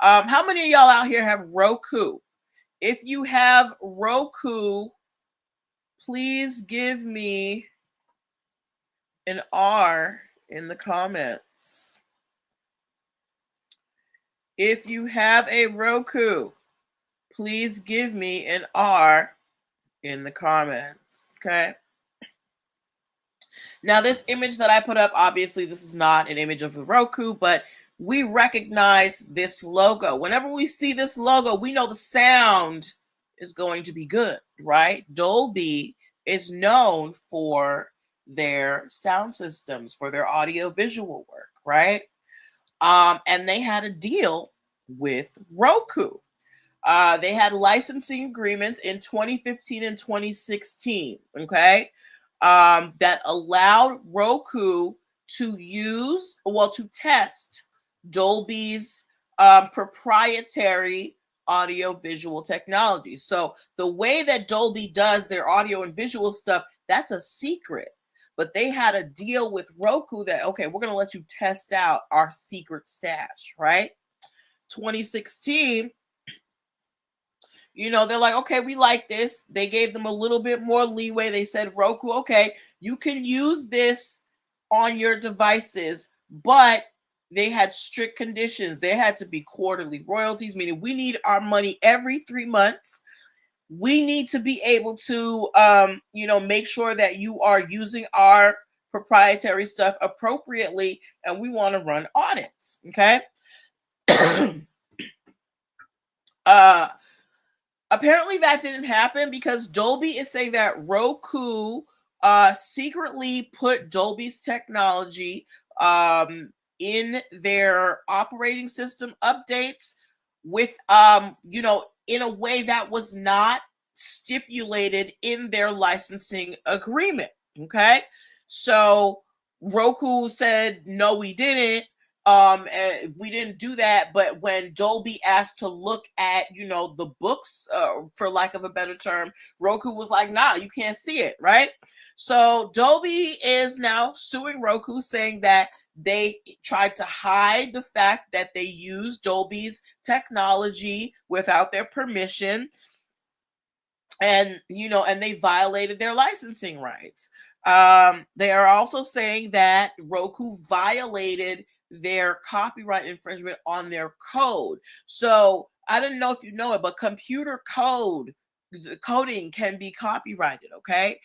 How many of y'all out here have Roku? If you have Roku, please give me an R in the comments. If you have a Roku, please give me an R in the comments. Okay. Now, this image that I put up, obviously, this is not an image of the Roku, but we recognize this logo. Whenever we see this logo, we know the sound is going to be good, right? Dolby is known for their sound systems, for their audio visual work, right? And they had a deal with Roku. They had licensing agreements in 2015 and 2016, okay, that allowed Roku to test Dolby's proprietary audio visual technology. So the way that Dolby does their audio and visual stuff, that's a secret. But they had a deal with Roku that, okay, we're going to let you test out our secret stash, right? 2016, they're like, okay, we like this. They gave them a little bit more leeway. They said, Roku, okay, you can use this on your devices, but they had strict conditions. There had to be quarterly royalties, meaning we need our money every 3 months. We need to be able to, make sure that you are using our proprietary stuff appropriately, and we want to run audits. Okay. Apparently that didn't happen because Dolby is saying that Roku secretly put Dolby's technology in their operating system updates with in a way that was not stipulated in their licensing agreement. Okay, so Roku said no, we didn't. We didn't do that. But when Dolby asked to look at the books, for lack of a better term, Roku was like, nah, you can't see it, right? So Dolby is now suing Roku, saying that they tried to hide the fact that they used Dolby's technology without their permission, and they violated their licensing rights. They are also saying that Roku violated their copyright infringement on their code. So I don't know if you know it, but computer coding can be copyrighted. Okay.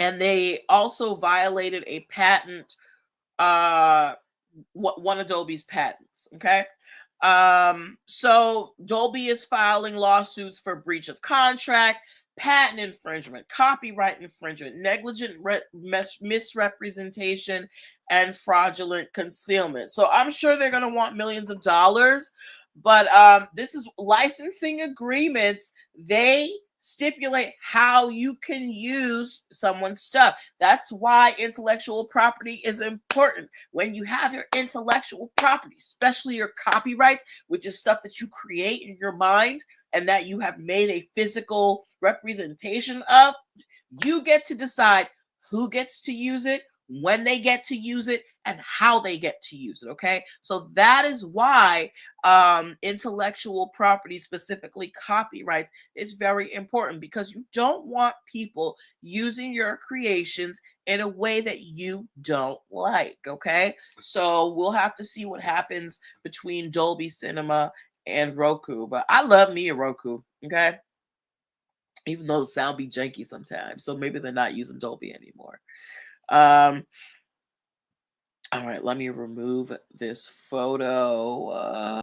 And they also violated a patent, one of Dolby's patents. Okay. So Dolby is filing lawsuits for breach of contract, patent infringement, copyright infringement, negligent misrepresentation, and fraudulent concealment. So I'm sure they're going to want millions of dollars, but this is licensing agreements. They stipulate how you can use someone's stuff. That's why intellectual property is important. When you have your intellectual property, especially your copyrights, which is stuff that you create in your mind and that you have made a physical representation of, you get to decide who gets to use it, when they get to use it, and how they get to use it. Okay, so that is why intellectual property, specifically copyrights, is very important, because you don't want people using your creations in a way that you don't like. Okay, so we'll have to see what happens between Dolby Cinema and Roku, but I love me a Roku. Okay, even though the sound be janky sometimes, so maybe they're not using Dolby anymore. All right, let me remove this photo.